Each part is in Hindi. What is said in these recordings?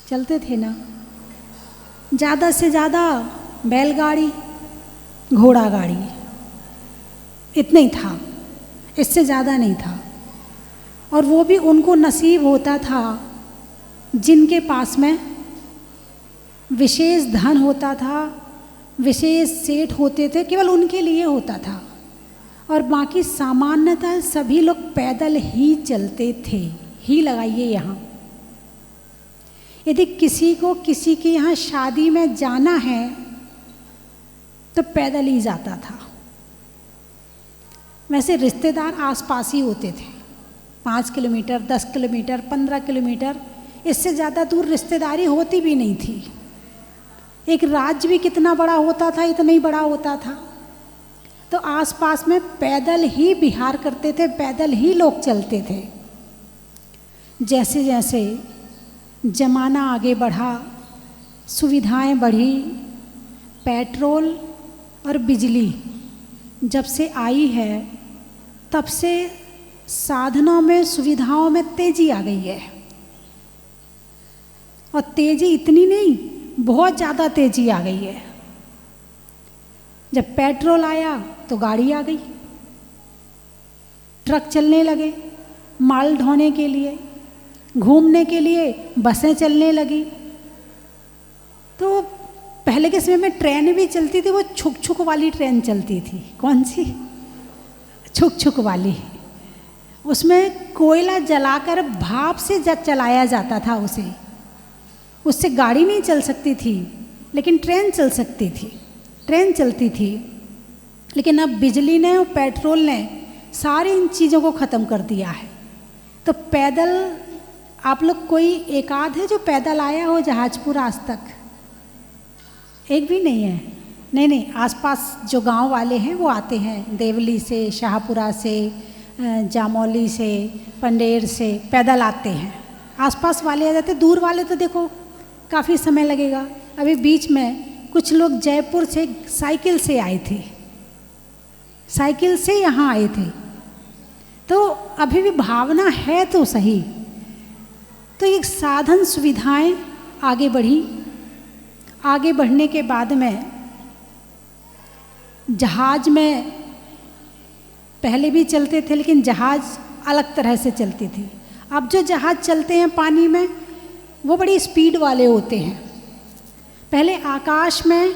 चलते थे ना, ज़्यादा से ज़्यादा बैलगाड़ी, घोड़ा गाड़ी, इतना ही था, इससे ज़्यादा नहीं था। और वो भी उनको नसीब होता था जिनके पास में विशेष धन होता था, विशेष सेठ होते थे, केवल उनके लिए होता था। और बाकी सामान्यतः सभी लोग पैदल ही चलते थे। ही लगाइए यहाँ, यदि किसी को किसी के यहाँ शादी में जाना है तो पैदल ही जाता था। वैसे रिश्तेदार आसपास ही होते थे, 5 किलोमीटर, 10 किलोमीटर, 15 किलोमीटर, इससे ज़्यादा दूर रिश्तेदारी होती भी नहीं थी। एक राज्य भी कितना बड़ा होता था, इतना ही बड़ा होता था। तो आसपास में पैदल ही विहार करते थे, पैदल ही लोग चलते थे। जैसे जैसे ज़माना आगे बढ़ा, सुविधाएं बढ़ी, पेट्रोल और बिजली जब से आई है तब से साधनों में, सुविधाओं में तेज़ी आ गई है। और तेज़ी इतनी नहीं, बहुत ज़्यादा तेज़ी आ गई है। जब पेट्रोल आया तो गाड़ी आ गई, ट्रक चलने लगे, माल ढोने के लिए, घूमने के लिए बसें चलने लगी। तो पहले के समय में ट्रेन भी चलती थी, वो छुक छुक वाली ट्रेन चलती थी। कौन सी? छुक छुक वाली। उसमें कोयला जलाकर भाप से चलाया जाता था उसे। उससे गाड़ी नहीं चल सकती थी, लेकिन ट्रेन चल सकती थी, ट्रेन चलती थी। लेकिन अब बिजली ने और पेट्रोल ने सारी इन चीज़ों को ख़त्म कर दिया है। तो पैदल, आप लोग कोई एक आध है जो पैदल आया हो जहाजपुर आज तक? एक भी नहीं है। नहीं नहीं, आसपास जो गांव वाले हैं वो आते हैं, देवली से, शाहपुरा से, जामौली से, पंडेर से पैदल आते हैं। आसपास वाले आ जाते, दूर वाले तो देखो काफ़ी समय लगेगा। अभी बीच में कुछ लोग जयपुर से साइकिल से आए थे, साइकिल से यहाँ आए थे। तो अभी भी भावना है तो सही। तो एक साधन सुविधाएं आगे बढ़ी। आगे बढ़ने के बाद में जहाज में पहले भी चलते थे, लेकिन जहाज अलग तरह से चलती थी। अब जो जहाज चलते हैं पानी में वो बड़ी स्पीड वाले होते हैं। पहले आकाश में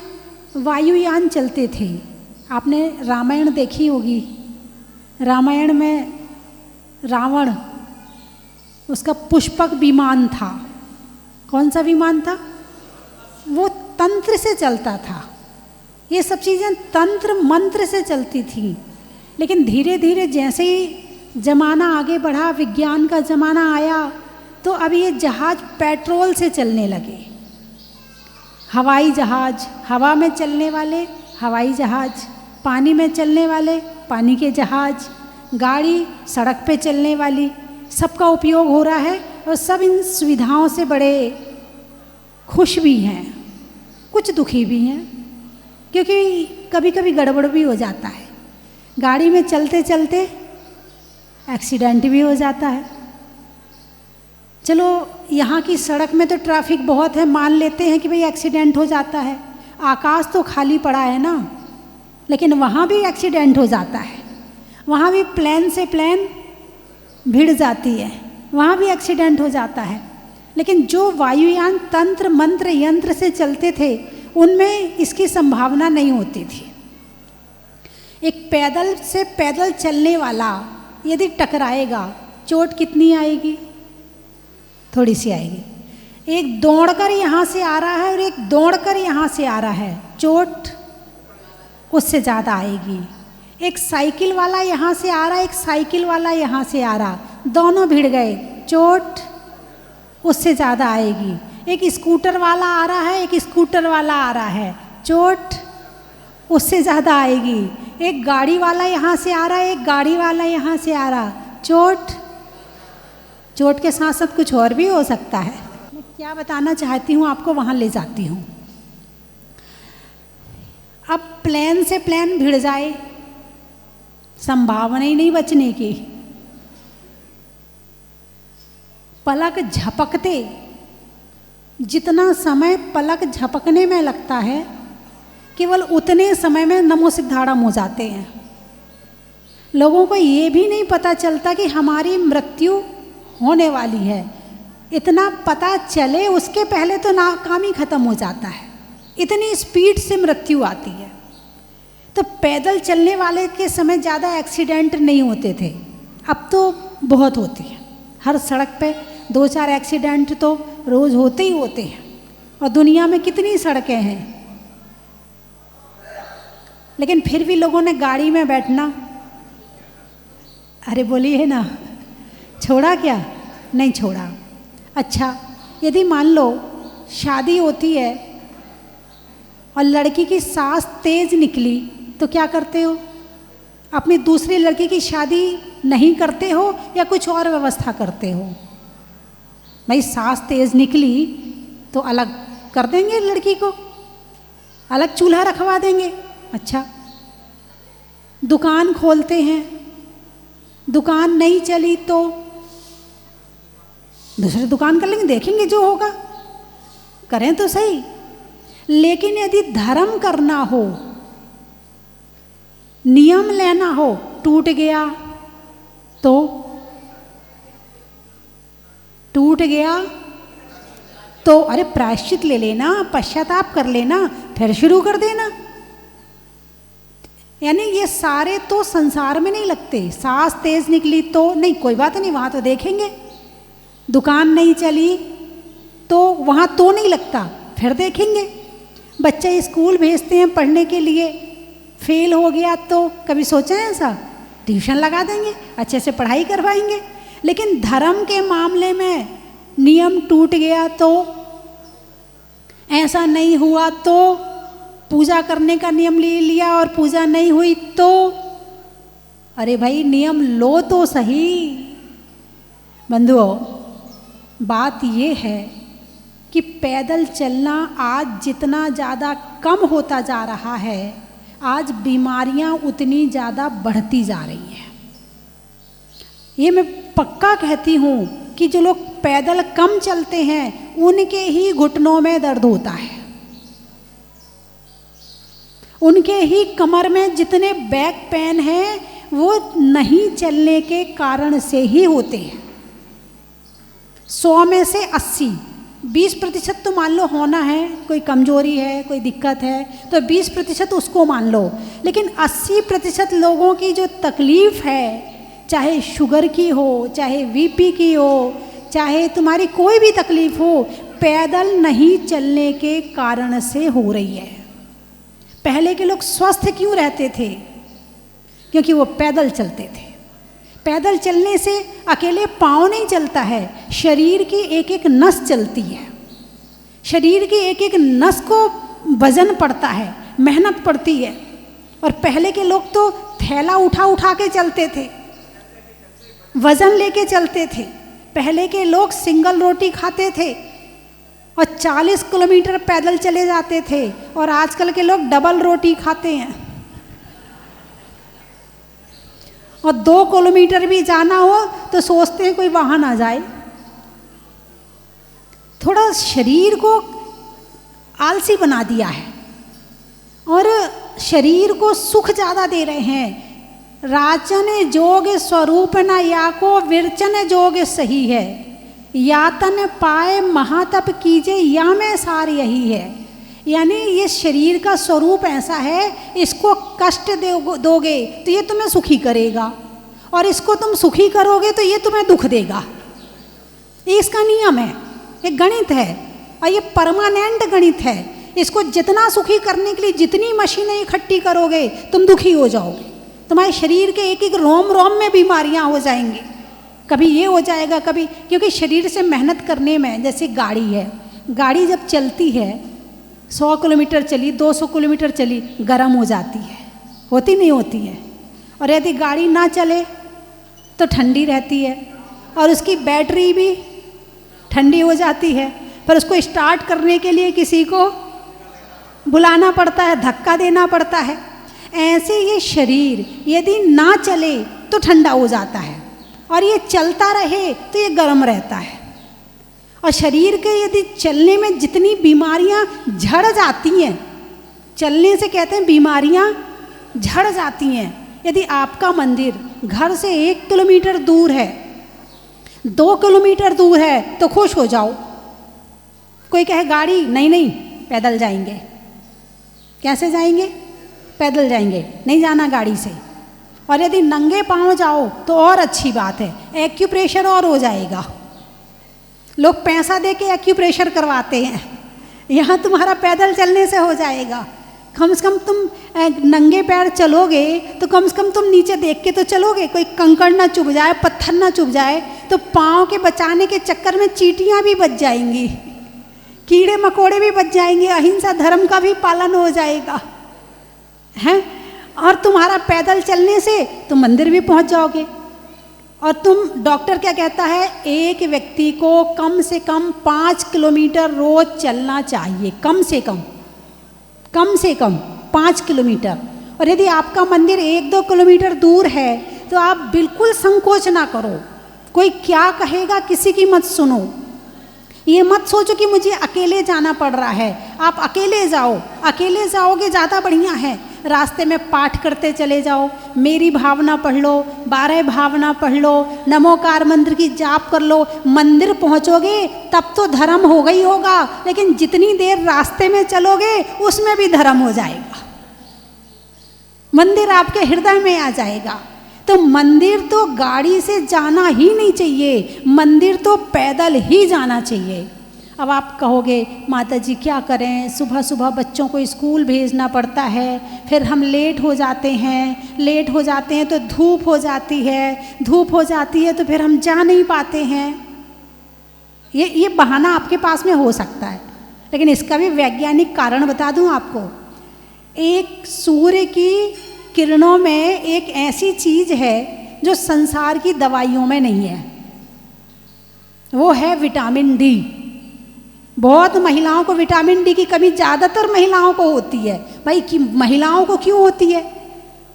वायुयान चलते थे। आपने रामायण देखी होगी। रामायण में रावण, उसका पुष्पक विमान था। कौन सा विमान था? वो तंत्र से चलता था। ये सब चीज़ें तंत्र मंत्र से चलती थी। लेकिन धीरे धीरे जैसे ही ज़माना आगे बढ़ा, विज्ञान का ज़माना आया, तो अब ये जहाज पेट्रोल से चलने लगे। हवाई जहाज, हवा में चलने वाले हवाई जहाज, पानी में चलने वाले पानी के जहाज, गाड़ी सड़क पे चलने वाली, सबका उपयोग हो रहा है। और सब इन सुविधाओं से बड़े खुश भी हैं, कुछ दुखी भी हैं, क्योंकि कभी कभी गड़बड़ भी हो जाता है। गाड़ी में चलते चलते एक्सीडेंट भी हो जाता है। चलो यहाँ की सड़क में तो ट्रैफिक बहुत है, मान लेते हैं कि भाई एक्सीडेंट हो जाता है। आकाश तो खाली पड़ा है ना, लेकिन वहाँ भी एक्सीडेंट हो जाता है। वहाँ भी प्लेन से प्लेन भिड़ जाती है, वहाँ भी एक्सीडेंट हो जाता है। लेकिन जो वायुयान तंत्र मंत्र यंत्र से चलते थे उनमें इसकी संभावना नहीं होती थी। एक पैदल से पैदल चलने वाला यदि टकराएगा, चोट कितनी आएगी? थोड़ी सी आएगी। एक दौड़कर यहाँ से आ रहा है और एक दौड़कर यहाँ से आ रहा है, चोट उससे ज़्यादा आएगी। एक साइकिल वाला यहाँ से आ रहा है, एक साइकिल वाला यहाँ से आ रहा, दोनों भिड़ गए, चोट उससे ज़्यादा आएगी। एक स्कूटर वाला आ रहा है, एक स्कूटर वाला आ रहा है, चोट उससे ज़्यादा आएगी। एक गाड़ी वाला यहाँ से आ रहा है, एक गाड़ी वाला यहाँ से आ रहा, चोट के साथ साथ कुछ और भी हो सकता है। मैं क्या बताना चाहती हूँ आपको, वहाँ ले जाती हूँ। अब प्लेन से प्लेन भिड़ जाए, संभावना ही नहीं बचने की। पलक झपकते जितना समय पलक झपकने में लगता है, केवल उतने समय में नमो सिद्धाड़म हो जाते हैं। लोगों को ये भी नहीं पता चलता कि हमारी मृत्यु होने वाली है। इतना पता चले उसके पहले तो ना काम ही खत्म हो जाता है, इतनी स्पीड से मृत्यु आती है। तो पैदल चलने वाले के समय ज़्यादा एक्सीडेंट नहीं होते थे, अब तो बहुत होते हैं। हर सड़क पे 2-4 एक्सीडेंट तो रोज़ होते ही होते हैं। और दुनिया में कितनी सड़कें हैं, लेकिन फिर भी लोगों ने गाड़ी में बैठना, अरे बोलिए ना, छोड़ा क्या? नहीं छोड़ा। अच्छा, यदि मान लो शादी होती है और लड़की की सांस तेज निकली तो क्या करते हो? अपनी दूसरी लड़की की शादी नहीं करते हो या कुछ और व्यवस्था करते हो? भाई सांस तेज निकली तो अलग कर देंगे, लड़की को अलग चूल्हा रखवा देंगे। अच्छा, दुकान खोलते हैं, दुकान नहीं चली तो दूसरी दुकान कर लेंगे, देखेंगे जो होगा, करें तो सही। लेकिन यदि धर्म करना हो, नियम लेना हो, टूट गया तो टूट गया तो अरे प्रायश्चित ले लेना, पश्चाताप कर लेना, फिर शुरू कर देना। यानी ये सारे तो संसार में नहीं लगते। सांस तेज निकली तो नहीं, कोई बात नहीं, वहाँ तो देखेंगे। दुकान नहीं चली तो वहाँ तो नहीं लगता, फिर देखेंगे। बच्चे स्कूल भेजते हैं पढ़ने के लिए, फेल हो गया तो कभी सोचा है ऐसा? ट्यूशन लगा देंगे, अच्छे से पढ़ाई करवाएंगे। लेकिन धर्म के मामले में नियम टूट गया तो, ऐसा नहीं हुआ तो, पूजा करने का नियम ले लिया और पूजा नहीं हुई तो, अरे भाई नियम लो तो सही। बंधुओं, बात ये है कि पैदल चलना आज जितना ज़्यादा कम होता जा रहा है, आज बीमारियां उतनी ज़्यादा बढ़ती जा रही हैं। ये मैं पक्का कहती हूँ कि जो लोग पैदल कम चलते हैं उनके ही घुटनों में दर्द होता है, उनके ही कमर में जितने बैक पेन हैं वो नहीं चलने के कारण से ही होते हैं। 100 में से 80, 20% तो मान लो होना है, कोई कमजोरी है, कोई दिक्कत है तो 20% उसको मान लो। लेकिन 80% लोगों की जो तकलीफ़ है, चाहे शुगर की हो, चाहे बीपी की हो, चाहे तुम्हारी कोई भी तकलीफ़ हो, पैदल नहीं चलने के कारण से हो रही है। पहले के लोग स्वस्थ क्यों रहते थे? क्योंकि वो पैदल चलते थे। पैदल चलने से अकेले पाँव नहीं चलता है, शरीर की एक एक नस चलती है। शरीर की एक एक नस को वजन पड़ता है, मेहनत पड़ती है। और पहले के लोग तो थैला उठा उठा के चलते थे, वजन लेके चलते थे। पहले के लोग सिंगल रोटी खाते थे और 40 किलोमीटर पैदल चले जाते थे, और आजकल के लोग डबल रोटी खाते हैं। और 2 किलोमीटर भी जाना हो तो सोचते हैं कोई वाहन आ जाए। थोड़ा शरीर को आलसी बना दिया है और शरीर को सुख ज़्यादा दे रहे हैं। राजन जोग स्वरूप न या को विरचन जोग सही है, यातन पाए महातप कीजे या में सार यही है। यानी ये शरीर का स्वरूप ऐसा है, इसको कष्ट दोगे तो ये तुम्हें सुखी करेगा, और इसको तुम सुखी करोगे तो ये तुम्हें दुख देगा। ये इसका नियम है, ये गणित है, और ये परमानेंट गणित है। इसको जितना सुखी करने के लिए जितनी मशीनें इकट्ठी करोगे तुम दुखी हो जाओगे। तुम्हारे शरीर के एक एक रोम रोम में बीमारियां हो जाएंगी, कभी ये हो जाएगा कभी, क्योंकि शरीर से मेहनत करने में, जैसे गाड़ी है, गाड़ी जब चलती है 100 किलोमीटर चली, 200 किलोमीटर चली, गर्म हो जाती है, होती नहीं होती है। और यदि गाड़ी ना चले तो ठंडी रहती है, और उसकी बैटरी भी ठंडी हो जाती है। पर उसको स्टार्ट करने के लिए किसी को बुलाना पड़ता है, धक्का देना पड़ता है। ऐसे ये शरीर यदि ना चले तो ठंडा हो जाता है, और ये चलता रहे तो ये गर्म रहता है। और शरीर के यदि चलने में जितनी बीमारियां झड़ जाती हैं, चलने से कहते हैं बीमारियां झड़ जाती हैं। यदि आपका मंदिर घर से 1 किलोमीटर दूर है, 2 किलोमीटर दूर है, तो खुश हो जाओ। कोई कहे गाड़ी, नहीं नहीं पैदल जाएंगे। कैसे जाएंगे? पैदल जाएंगे, नहीं जाना गाड़ी से। और यदि नंगे पांव जाओ तो और अच्छी बात है, एक्यूप्रेशर और हो जाएगा। लोग पैसा दे के एक्यूप्रेशर करवाते हैं, यहाँ तुम्हारा पैदल चलने से हो जाएगा। कम से कम तुम नंगे पैर चलोगे तो कम से कम तुम नीचे देख के तो चलोगे, कोई कंकड़ ना चुभ जाए, पत्थर ना चुभ जाए। तो पाँव के बचाने के चक्कर में चींटियाँ भी बच जाएंगी, कीड़े मकोड़े भी बच जाएंगे, अहिंसा धर्म का भी पालन हो जाएगा हैं। और तुम्हारा पैदल चलने से तुम मंदिर भी पहुंच जाओगे। और तुम, डॉक्टर क्या कहता है, एक व्यक्ति को कम से कम 5 किलोमीटर रोज चलना चाहिए, कम से कम 5 किलोमीटर। और यदि आपका मंदिर 1-2 किलोमीटर दूर है तो आप बिल्कुल संकोच ना करो। कोई क्या कहेगा किसी की मत सुनो, ये मत सोचो कि मुझे अकेले जाना पड़ रहा है। आप अकेले जाओ, अकेले जाओगे ज़्यादा बढ़िया है। रास्ते में पाठ करते चले जाओ, मेरी भावना पढ़ लो, 12 भावना पढ़ लो, नमोकार मंत्र की जाप कर लो। मंदिर पहुंचोगे तब तो धर्म होगा ही होगा, लेकिन जितनी देर रास्ते में चलोगे उसमें भी धर्म हो जाएगा, मंदिर आपके हृदय में आ जाएगा। तो मंदिर तो गाड़ी से जाना ही नहीं चाहिए, मंदिर तो पैदल ही जाना चाहिए। अब आप कहोगे माता जी क्या करें, सुबह सुबह बच्चों को स्कूल भेजना पड़ता है, फिर हम लेट हो जाते हैं तो धूप हो जाती है तो फिर हम जा नहीं पाते हैं। ये बहाना आपके पास में हो सकता है, लेकिन इसका भी वैज्ञानिक कारण बता दूं आपको। एक सूर्य की किरणों में एक ऐसी चीज़ है जो संसार की दवाइयों में नहीं है, वो है विटामिन डी। बहुत महिलाओं को विटामिन डी की कमी ज़्यादातर महिलाओं को होती है। भाई कि महिलाओं को क्यों होती है,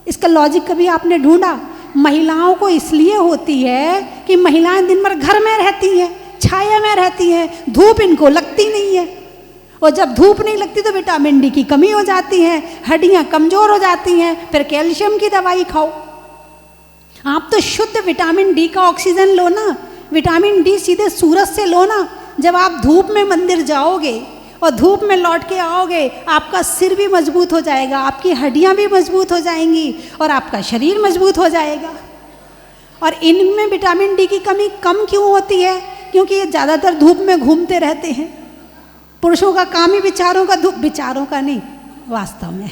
इसका लॉजिक कभी आपने ढूंढा? महिलाओं को इसलिए होती है कि महिलाएं दिन भर घर में रहती हैं, छाया में रहती हैं, धूप इनको लगती नहीं है। और जब धूप नहीं लगती तो विटामिन डी की कमी हो जाती है, हड्डियाँ कमज़ोर हो जाती हैं, फिर कैल्शियम की दवाई खाओ। आप तो शुद्ध विटामिन डी का ऑक्सीजन लो ना, विटामिन डी सीधे सूरज से लो ना। जब आप धूप में मंदिर जाओगे और धूप में लौट के आओगे, आपका सिर भी मजबूत हो जाएगा, आपकी हड्डियाँ भी मजबूत हो जाएंगी और आपका शरीर मजबूत हो जाएगा। और इनमें विटामिन डी की कमी कम क्यों होती है? क्योंकि ये ज़्यादातर धूप में घूमते रहते हैं। पुरुषों का काम ही विचारों का, विचारों का नहीं वास्तव में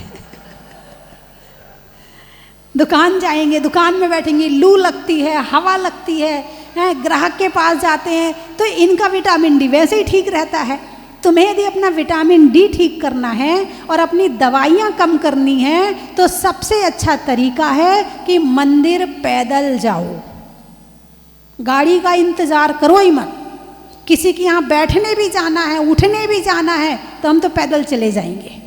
दुकान जाएंगे, दुकान में बैठेंगे, लू लगती है, हवा लगती है, ग्राहक के पास जाते हैं, तो इनका विटामिन डी वैसे ही ठीक रहता है। तुम्हें यदि अपना विटामिन डी ठीक करना है और अपनी दवाइयाँ कम करनी है तो सबसे अच्छा तरीका है कि मंदिर पैदल जाओ, गाड़ी का इंतज़ार करो ही मत। किसी के यहाँ बैठने भी जाना है, उठने भी जाना है तो हम तो पैदल चले जाएंगे।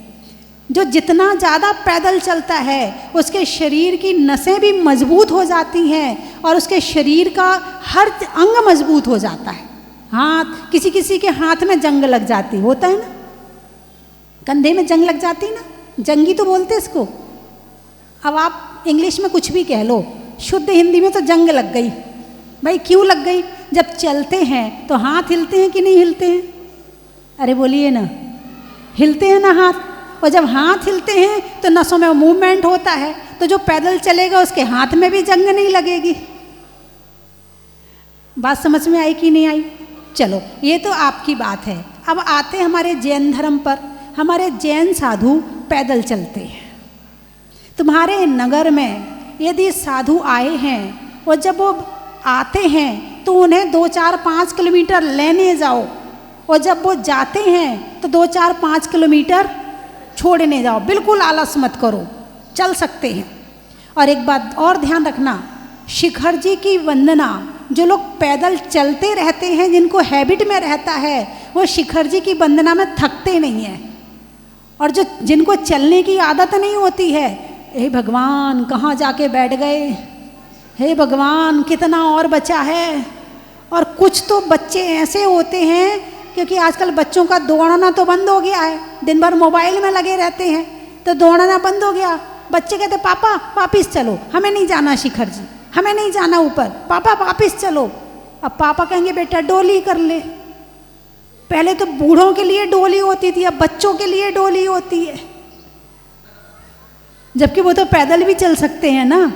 जो जितना ज़्यादा पैदल चलता है उसके शरीर की नसें भी मजबूत हो जाती हैं और उसके शरीर का हर अंग मजबूत हो जाता है। हाथ, किसी किसी के हाथ में जंग लग जाती, होता है ना, कंधे में जंग लग जाती ना, जंगी तो बोलते इसको। अब आप इंग्लिश में कुछ भी कह लो, शुद्ध हिंदी में तो जंग लग गई। भाई क्यों लग गई? जब चलते हैं तो हाथ हिलते हैं कि नहीं हिलते हैं? अरे बोलिए ना, हिलते हैं ना हाथ। और जब हाथ हिलते हैं तो नसों में मूवमेंट होता है, तो जो पैदल चलेगा उसके हाथ में भी जंग नहीं लगेगी। बात समझ में आई कि नहीं आई? चलो ये तो आपकी बात है। अब आते हमारे जैन धर्म पर। हमारे जैन साधु पैदल चलते हैं। तुम्हारे नगर में यदि साधु आए हैं और जब वो आते हैं तो उन्हें 2, 4, 5 किलोमीटर लेने जाओ, और जब वो जाते हैं तो 2, 4, 5 किलोमीटर छोड़ने जाओ। बिल्कुल आलस मत करो, चल सकते हैं। और एक बात और ध्यान रखना, शिखर जी की वंदना, जो लोग पैदल चलते रहते हैं, जिनको हैबिट में रहता है, वो शिखर जी की वंदना में थकते नहीं हैं। और जो जिनको चलने की आदत नहीं होती है, हे भगवान कहाँ जाके बैठ गए, हे भगवान कितना और बचा है, और कुछ तो बच्चे ऐसे होते हैं, क्योंकि आजकल बच्चों का दौड़ना तो बंद हो गया है, दिन भर मोबाइल में लगे रहते हैं, तो दौड़ना बंद हो गया। बच्चे कहते पापा वापिस चलो, हमें नहीं जाना शिखर जी, हमें नहीं जाना ऊपर, पापा वापिस चलो। अब पापा कहेंगे बेटा डोली कर ले। पहले तो बूढ़ों के लिए डोली होती थी, अब बच्चों के लिए डोली होती है, जबकि वो तो पैदल भी चल सकते हैं ना।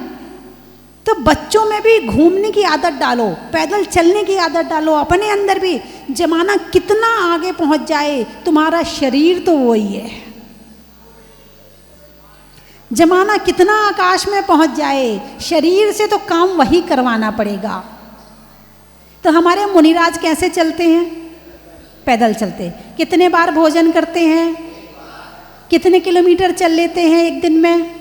तो बच्चों में भी घूमने की आदत डालो, पैदल चलने की आदत डालो, अपने अंदर भी। जमाना कितना आगे पहुंच जाए, तुम्हारा शरीर तो वही है। जमाना कितना आकाश में पहुंच जाए, शरीर से तो काम वही करवाना पड़ेगा। तो हमारे मुनिराज कैसे चलते हैं? पैदल चलते। कितने बार भोजन करते हैं? कितने किलोमीटर चल लेते हैं एक दिन में?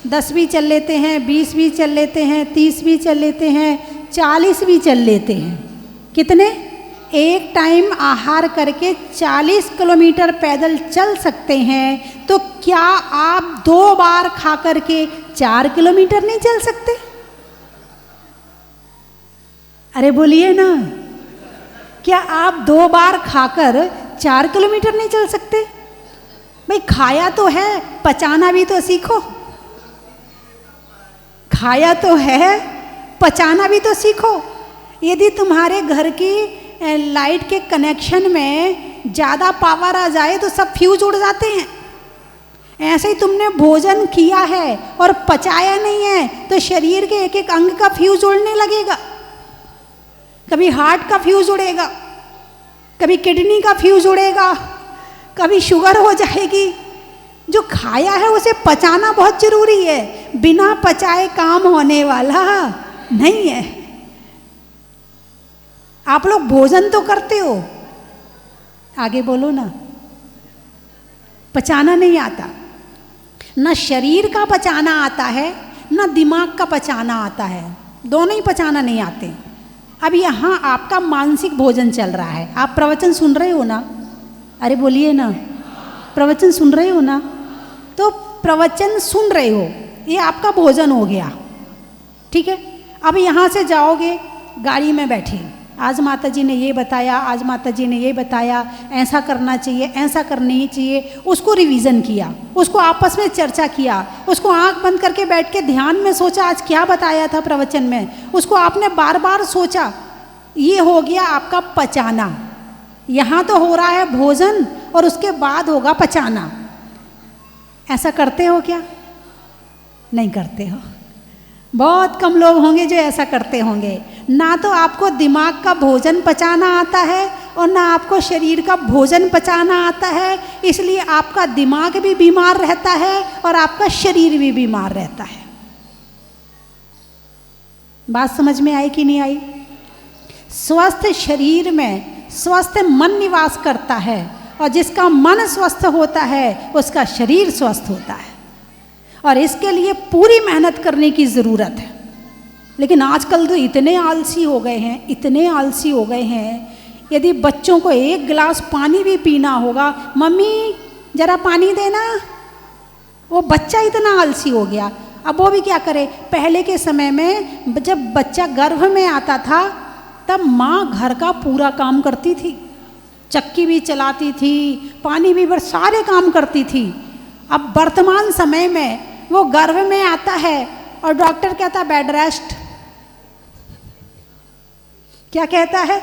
10 भी चल लेते हैं, 20 भी चल लेते हैं, 30 भी चल लेते हैं, 40 भी चल लेते हैं। कितने? एक टाइम आहार करके 40 किलोमीटर पैदल चल सकते हैं, तो क्या आप 2 बार खा करके 4 किलोमीटर नहीं चल सकते? अरे बोलिए ना, क्या आप 2 बार खाकर 4 किलोमीटर नहीं चल सकते? भाई खाया तो है, पचाना भी तो सीखो। खाया तो है, पचाना भी तो सीखो। यदि तुम्हारे घर की लाइट के कनेक्शन में ज़्यादा पावर आ जाए तो सब फ्यूज उड़ जाते हैं। ऐसे ही तुमने भोजन किया है और पचाया नहीं है, तो शरीर के एक एक अंग का फ्यूज उड़ने लगेगा। कभी हार्ट का फ्यूज उड़ेगा, कभी किडनी का फ्यूज उड़ेगा, कभी शुगर हो जाएगी। जो खाया है उसे पचाना बहुत जरूरी है, बिना पचाए काम होने वाला नहीं है। आप लोग भोजन तो करते हो, आगे बोलो ना। पचाना नहीं आता, ना शरीर का पचाना आता है, ना दिमाग का पचाना आता है, दोनों ही पचाना नहीं आते। अब यहाँ आपका मानसिक भोजन चल रहा है, आप प्रवचन सुन रहे हो ना? अरे बोलिए ना, प्रवचन सुन रहे हो ना? तो प्रवचन सुन रहे हो, ये आपका भोजन हो गया, ठीक है। अब यहाँ से जाओगे, गाड़ी में बैठे, आज माता जी ने ये बताया, आज माता जी ने ये बताया, ऐसा करना चाहिए, ऐसा करनी चाहिए, उसको रिवीजन किया, उसको आपस में चर्चा किया, उसको आंख बंद करके बैठ के ध्यान में सोचा आज क्या बताया था प्रवचन में, उसको आपने बार बार सोचा। ये हो गया आपका पचाना। यहाँ तो हो रहा है भोजन और उसके बाद होगा पचाना। ऐसा करते हो क्या? नहीं करते हो। बहुत कम लोग होंगे जो ऐसा करते होंगे। ना तो आपको दिमाग का भोजन पचाना आता है और ना आपको शरीर का भोजन पचाना आता है, इसलिए आपका दिमाग भी बीमार रहता है और आपका शरीर भी बीमार रहता है। बात समझ में आई कि नहीं आई? स्वस्थ शरीर में स्वस्थ मन निवास करता है, और जिसका मन स्वस्थ होता है उसका शरीर स्वस्थ होता है, और इसके लिए पूरी मेहनत करने की ज़रूरत है। लेकिन आजकल तो इतने आलसी हो गए हैं, इतने आलसी हो गए हैं। यदि बच्चों को 1 गिलास पानी भी पीना होगा, मम्मी ज़रा पानी देना, वो बच्चा इतना आलसी हो गया। अब वो भी क्या करे? पहले के समय में जब बच्चा गर्भ में आता था तब माँ घर का पूरा काम करती थी, चक्की भी चलाती थी, पानी भी, सारे काम करती थी। अब वर्तमान समय में वो गर्भ में आता है और डॉक्टर कहता है बेड रेस्ट। क्या कहता है?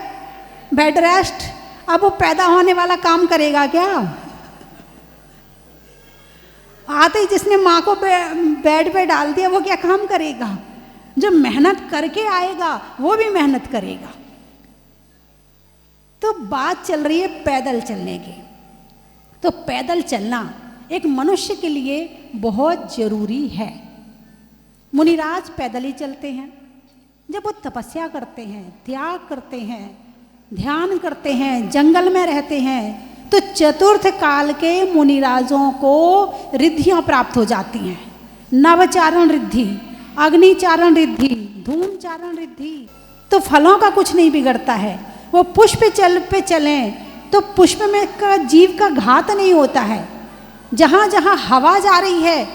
Bed rest. अब वो पैदा होने वाला काम करेगा क्या? आते ही जिसने माँ को बेड पे डाल दिया वो क्या काम करेगा? जो मेहनत करके आएगा वो भी मेहनत करेगा। तो बात चल रही है पैदल चलने की। तो पैदल चलना एक मनुष्य के लिए बहुत जरूरी है। मुनिराज पैदल ही चलते हैं। जब वो तपस्या करते हैं, त्याग करते हैं, ध्यान करते हैं, जंगल में रहते हैं, तो चतुर्थ काल के मुनिराजों को रिद्धियां प्राप्त हो जाती हैं। नवचारण रिद्धि, अग्निचारण रिद्धि, धूमचारण रिद्धि। तो फलों का कुछ नहीं बिगड़ता है। वो पुष्प पे चलें तो पुष्प में का जीव का घात नहीं होता है। जहाँ जहाँ हवा जा रही है,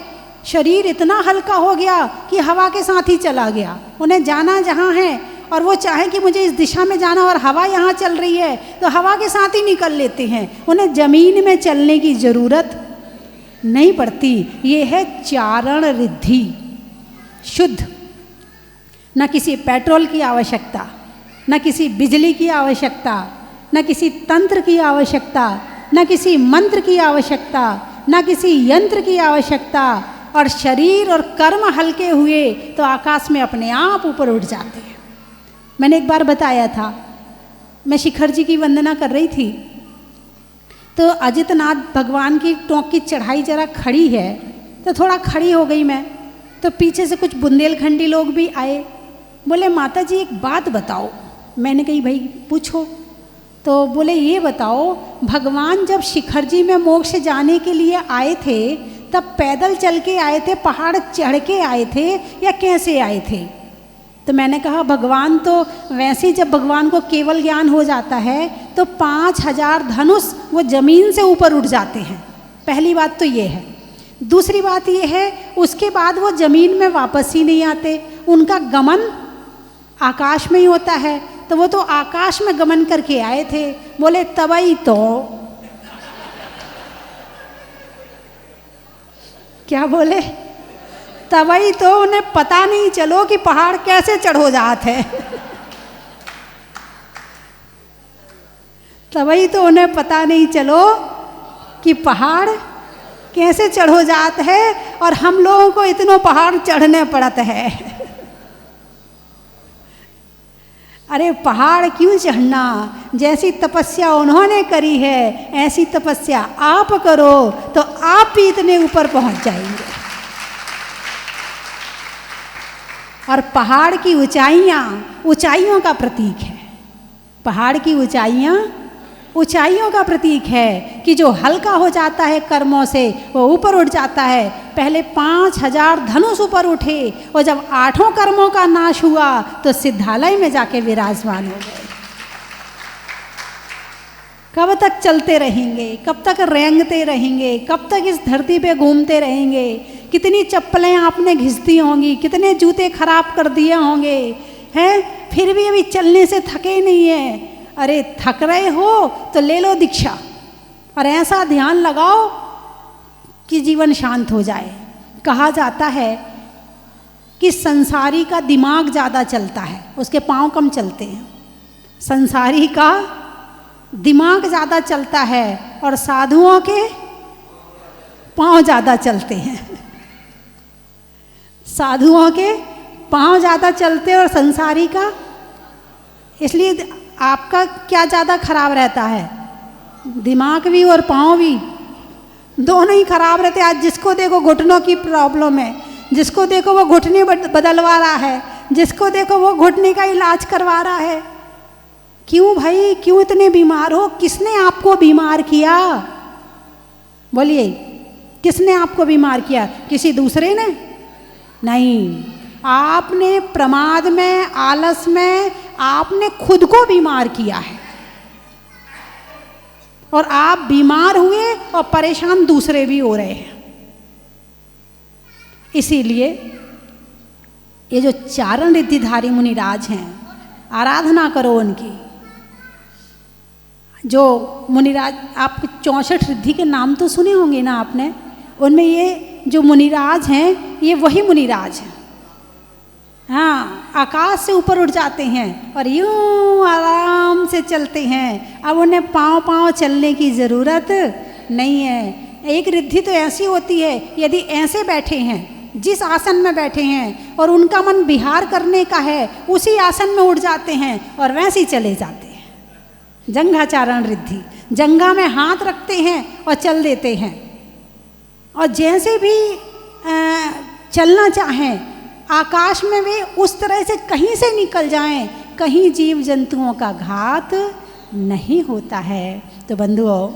शरीर इतना हल्का हो गया कि हवा के साथ ही चला गया। उन्हें जाना जहाँ है और वो चाहें कि मुझे इस दिशा में जाना और हवा यहाँ चल रही है तो हवा के साथ ही निकल लेते हैं, उन्हें ज़मीन में चलने की ज़रूरत नहीं पड़ती। ये है चारण रिद्धि शुद्ध, न किसी पेट्रोल की आवश्यकता, न किसी बिजली की आवश्यकता, न किसी तंत्र की आवश्यकता, न किसी मंत्र की आवश्यकता, न किसी यंत्र की आवश्यकता, और शरीर और कर्म हल्के हुए तो आकाश में अपने आप ऊपर उठ जाते हैं। मैंने एक बार बताया था, मैं शिखर जी की वंदना कर रही थी तो अजितनाथ भगवान की टोंक की चढ़ाई जरा खड़ी है तो थोड़ा खड़ी हो गई मैं, तो पीछे से कुछ बुंदेलखंडी लोग भी आए, बोले माता जी एक बात बताओ। मैंने कही भाई पूछो। तो बोले ये बताओ, भगवान जब शिखर जी में मोक्ष जाने के लिए आए थे तब पैदल चल के आए थे, पहाड़ चढ़ के आए थे, या कैसे आए थे? तो मैंने कहा भगवान तो वैसे ही जब भगवान को केवल ज्ञान हो जाता है तो 5000 धनुष वो ज़मीन से ऊपर उठ जाते हैं। पहली बात तो ये है। दूसरी बात ये है उसके बाद वो ज़मीन में वापस ही नहीं आते, उनका गमन आकाश में ही होता है। तो वो तो आकाश में गमन करके आए थे। बोले तबई तो क्या बोले? तबई तो उन्हें पता नहीं चलो कि पहाड़ कैसे चढ़ो जाते हैं। तबई तो उन्हें पता नहीं चलो कि पहाड़ कैसे चढ़ो जाते है और हम लोगों को इतनों पहाड़ चढ़ने पड़ते हैं। अरे पहाड़ क्यों चढ़ना, जैसी तपस्या उन्होंने करी है ऐसी तपस्या आप करो तो आप भी इतने ऊपर पहुंच जाएंगे। और पहाड़ की ऊंचाइयों का प्रतीक है। पहाड़ की ऊंचाइयों का प्रतीक है कि जो हल्का हो जाता है कर्मों से वो ऊपर उठ जाता है। पहले 5000 धनुष ऊपर उठे और जब 8 कर्मों का नाश हुआ तो सिद्धालय में जाके विराजमान हो गए। कब तक चलते रहेंगे, कब तक रेंगते रहेंगे, कब तक इस धरती पे घूमते रहेंगे? कितनी चप्पलें आपने घिसती होंगी, कितने जूते खराब कर दिए होंगे, हैं? फिर भी अभी चलने से थके नहीं है। अरे थक रहे हो तो ले लो दीक्षा और ऐसा ध्यान लगाओ कि जीवन शांत हो जाए। कहा जाता है कि संसारी का दिमाग ज़्यादा चलता है, उसके पाँव कम चलते हैं। संसारी का दिमाग ज़्यादा चलता है और साधुओं के पाँव ज़्यादा चलते हैं। साधुओं के पाँव ज़्यादा चलते और संसारी का, इसलिए आपका क्या ज़्यादा खराब रहता है? दिमाग भी और पाँव भी, दोनों ही खराब रहते। आज जिसको देखो घुटनों की प्रॉब्लम है, जिसको देखो वो घुटने बदलवा रहा है, जिसको देखो वो घुटने का इलाज करवा रहा है। क्यों भाई, क्यों इतने बीमार हो? किसने आपको बीमार किया? बोलिए, किसने आपको बीमार किया? किसी दूसरे ने नहीं, आपने प्रमाद में, आलस में आपने खुद को बीमार किया है और आप बीमार हुए और परेशान दूसरे भी हो रहे हैं। इसीलिए ये जो चारण रिद्धिधारी मुनिराज हैं, आराधना करो उनकी। जो मुनिराज, आप 64 रिद्धि के नाम तो सुने होंगे ना आपने, उनमें ये जो मुनिराज हैं ये वही मुनिराज हैं। हाँ, आकाश से ऊपर उठ जाते हैं और यूं आराम से चलते हैं। अब उन्हें पाँव चलने की ज़रूरत नहीं है। एक रिद्धि तो ऐसी होती है, यदि ऐसे बैठे हैं, जिस आसन में बैठे हैं और उनका मन विहार करने का है, उसी आसन में उठ जाते हैं और वैसे ही चले जाते हैं। जंघाचारण रिद्धि, जंघा में हाथ रखते हैं और चल देते हैं। और जैसे भी चलना चाहें आकाश में वे उस तरह से कहीं से निकल जाएं, कहीं जीव जंतुओं का घात नहीं होता है। तो बंधुओं,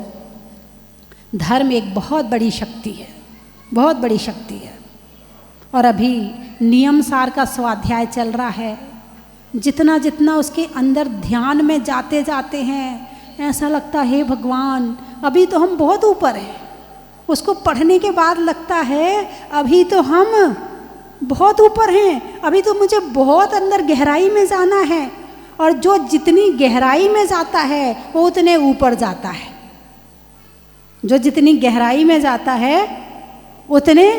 धर्म एक बहुत बड़ी शक्ति है, बहुत बड़ी शक्ति है। और अभी नियम सार का स्वाध्याय चल रहा है। जितना जितना उसके अंदर ध्यान में जाते जाते हैं, ऐसा लगता है भगवान अभी तो हम बहुत ऊपर हैं। उसको पढ़ने के बाद लगता है अभी तो हम बहुत ऊपर हैं, अभी तो मुझे बहुत अंदर गहराई में जाना है। और जो जितनी गहराई में जाता है वो उतने ऊपर जाता है। जो जितनी गहराई में जाता है उतने,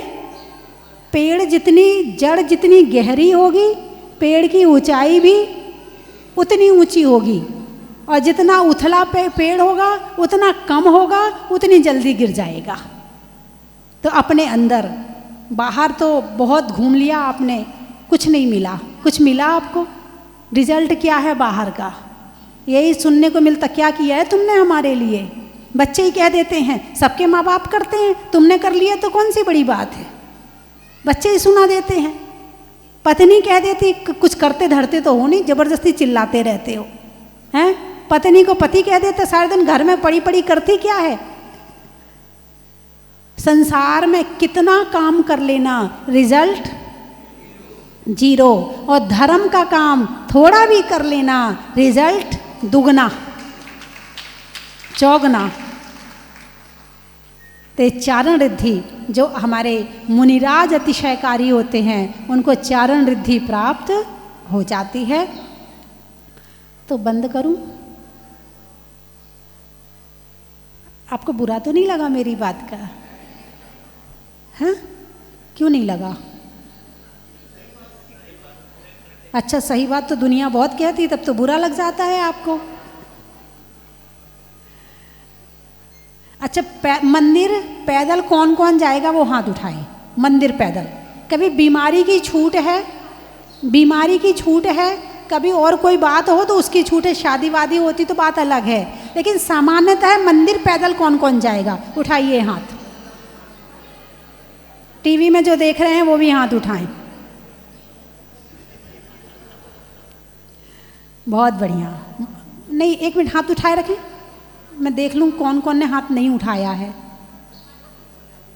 पेड़ जितनी जड़ जितनी गहरी होगी, पेड़ की ऊंचाई भी उतनी ऊंची होगी। और जितना उथला पेड़ होगा उतना कम होगा, उतनी जल्दी गिर जाएगा। तो अपने अंदर, बाहर तो बहुत घूम लिया आपने, कुछ नहीं मिला। कुछ मिला आपको? रिजल्ट क्या है बाहर का? यही सुनने को मिलता, क्या किया है तुमने हमारे लिए? बच्चे ही कह देते हैं, सबके माँ बाप करते हैं, तुमने कर लिया तो कौन सी बड़ी बात है। बच्चे ही सुना देते हैं। पत्नी कह देती, कुछ करते धरते तो हो नहीं, जबरदस्ती चिल्लाते रहते हो, हैं? पत्नी को पति कह देते, सारे दिन घर में पड़ी पड़ी करती क्या है। संसार में कितना काम कर लेना, रिजल्ट जीरो। और धर्म का काम थोड़ा भी कर लेना, रिजल्ट दुगना चौगना। ते चारण रिद्धि, जो हमारे मुनिराज अतिशयकारी होते हैं उनको चारण रिद्धि प्राप्त हो जाती है। तो बंद करूं? आपको बुरा तो नहीं लगा मेरी बात का? हैं? क्यों नहीं लगा? अच्छा, सही बात तो दुनिया बहुत कहती, तब तो बुरा लग जाता है आपको। अच्छा, मंदिर पैदल कौन कौन जाएगा वो हाथ उठाए। मंदिर पैदल, कभी बीमारी की छूट है, बीमारी की छूट है, कभी और कोई बात हो तो उसकी छूट है, शादी वादी होती तो बात अलग है, लेकिन सामान्यतः मंदिर पैदल कौन कौन जाएगा? उठाइए हाथ। टीवी में जो देख रहे हैं वो भी हाथ उठाएं। बहुत बढ़िया। नहीं, एक मिनट हाथ उठाए रखें, मैं देख लूँ कौन कौन ने हाथ नहीं उठाया है।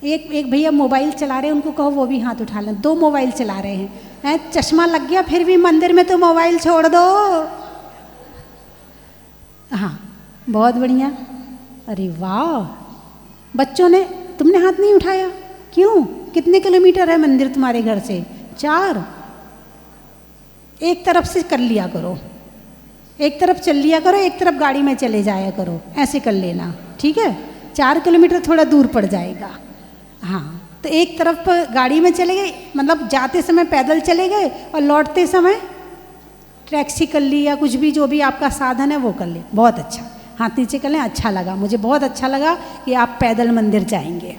एक भैया मोबाइल चला रहे हैं, उनको कहो वो भी हाथ उठा लें। 2 मोबाइल चला रहे हैं, चश्मा लग गया फिर भी मंदिर में तो मोबाइल छोड़ दो। हाँ, बहुत बढ़िया। अरे वाह, बच्चों ने, तुमने हाथ नहीं उठाया क्यों? कितने किलोमीटर है मंदिर तुम्हारे घर से? 4। एक तरफ से कर लिया करो, एक तरफ चल लिया करो, एक तरफ गाड़ी में चले जाया करो, ऐसे कर लेना, ठीक है? 4 किलोमीटर थोड़ा दूर पड़ जाएगा। हाँ, तो एक तरफ गाड़ी में चले गए, मतलब जाते समय पैदल चले गए और लौटते समय टैक्सी कर ली या कुछ भी, जो भी आपका साधन है वो कर ले। बहुत अच्छा, हाथ नीचे कर लें। अच्छा लगा, मुझे बहुत अच्छा लगा कि आप पैदल मंदिर जाएंगे।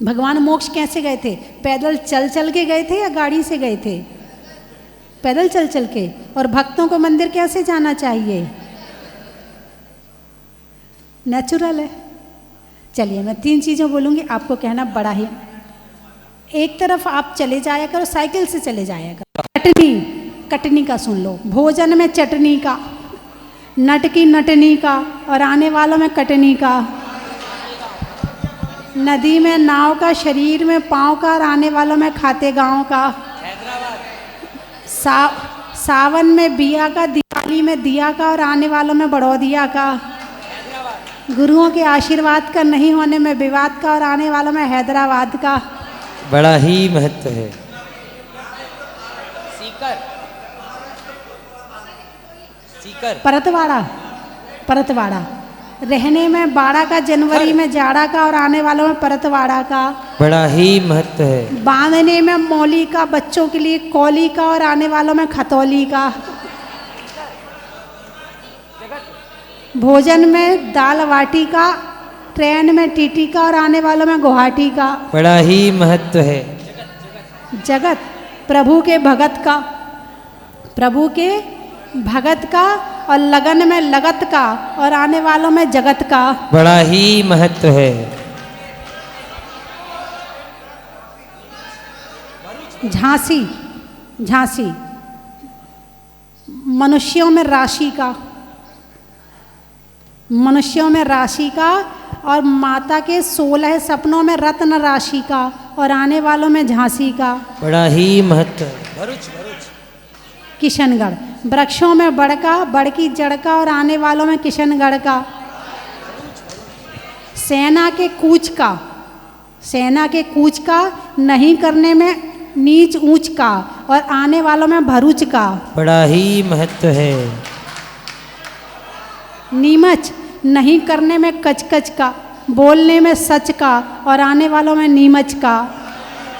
भगवान मोक्ष कैसे गए थे? पैदल चल चल के गए थे या गाड़ी से गए थे? पैदल चल चल के। और भक्तों को मंदिर कैसे जाना चाहिए? नेचुरल है। चलिए, मैं 3 चीज़ें बोलूँगी, आपको कहना बड़ा ही। एक तरफ आप चले जाया करो, साइकिल से चले जाया करो। चटनी, कटनी का सुन लो, भोजन में चटनी का, नट की नटनी का, और आने वालों में कटनी का। नदी में नाव का, शरीर में पाँव का, और आने वालों में खाते गाँव का। सावन में बिया का, दिवाली में दिया का, और आने वालों में बड़ौदिया का। गुरुओं के आशीर्वाद का, नहीं होने में विवाद का, और आने वालों में हैदराबाद का। बड़ा ही महत्व है। सीकर, परतवाड़ा, परतवाड़ा। रहने में बाड़ा का, जनवरी में जाड़ा का, और आने वालों में परतवाड़ा का। बड़ा ही महत्व है। बांधने में मौली का, बच्चों के लिए कौली का, और आने वालों में खतौली का। भोजन में दाल बाटी का, ट्रेन में टीटी का, और आने वालों में गुवाहाटी का। बड़ा ही महत्व है। जगत, प्रभु के भगत का, प्रभु के भगत का, और लगन में लगत का, और आने वालों में जगत का। बड़ा ही महत्व है। झांसी, झांसी। मनुष्यों में राशि का, मनुष्यों में राशि का, और माता के 16 सपनों में रत्न राशि का, और आने वालों में झांसी का। बड़ा ही महत्व है। भरूच, भरूच। किशनगढ़, वृक्षों में बड़ का, बड़ की जड़ का, और आने वालों में किशनगढ़ का। सेना के कूच का, सेना के कूच का, नहीं करने में नीच ऊंच का और आने वालों में भरूच का। बड़ा ही महत्व है। नीमच नहीं करने में कचकच का, बोलने में सच का और आने वालों में नीमच का।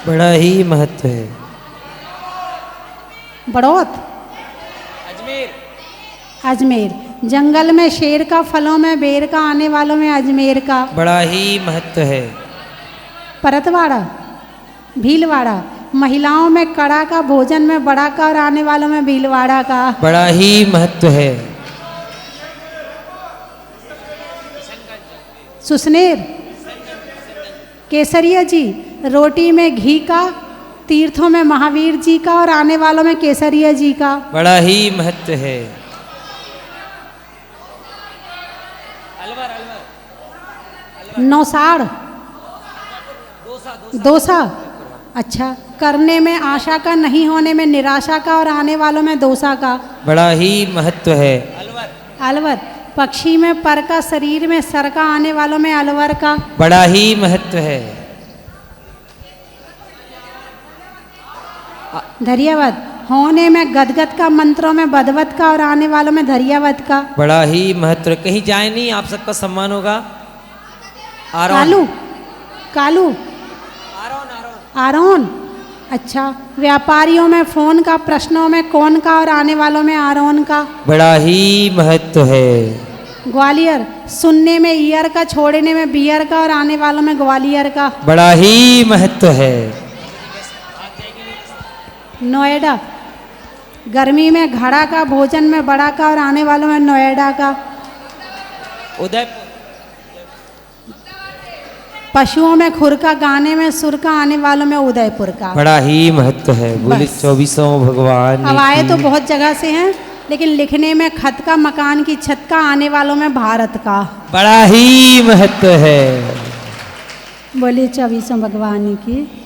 बड़ा ही महत्व है। बड़ौत अजमेर जंगल में शेर का, फलों में बेर का, आने वालों में अजमेर का। बड़ा ही महत्व है। परतवाड़ा भीलवाड़ा महिलाओं में कड़ा का, भोजन में बड़ा का और आने वालों में भीलवाड़ा का। बड़ा ही महत्व है। सुसनेर केसरिया जी रोटी में घी का, तीर्थों में महावीर जी का और आने वालों में केसरिया जी का। बड़ा ही महत्व है। नौसाड़ दोसा अच्छा, करने में आशा का, नहीं होने में निराशा का और आने वालों में दोसा का। बड़ा ही महत्व है। अलवर पक्षी में पर का, शरीर में सर का, आने वालों में अलवर का। बड़ा ही महत्व है। धैर्यवत होने में गदगद का, मंत्रों में बदवत का और आने वालों में धैर्यवत का। बड़ा ही महत्व। कहीं जाए नहीं, आप सबका सम्मान होगा। कालू कालू आरोन अच्छा, व्यापारियों में फोन का, प्रश्नों में कौन का और आने वालों में आरोन का। बड़ा ही महत्व है। ग्वालियर सुनने में ईयर का, छोड़ने में बियर का और आने वालों में ग्वालियर का। बड़ा ही महत्व है। नोएडा गर्मी में घड़ा का, भोजन में बड़ा का और आने वालों में नोएडा का। उदयपुर पशुओं में खुर का, गाने में सुर का, आने वालों में उदयपुर का। बड़ा ही महत्व है। बोले 24 भगवान। अब आए तो बहुत जगह से हैं, लेकिन लिखने में खत का, मकान की छत का, आने वालों में भारत का। बड़ा ही महत्व है। बोले 24 भगवान की।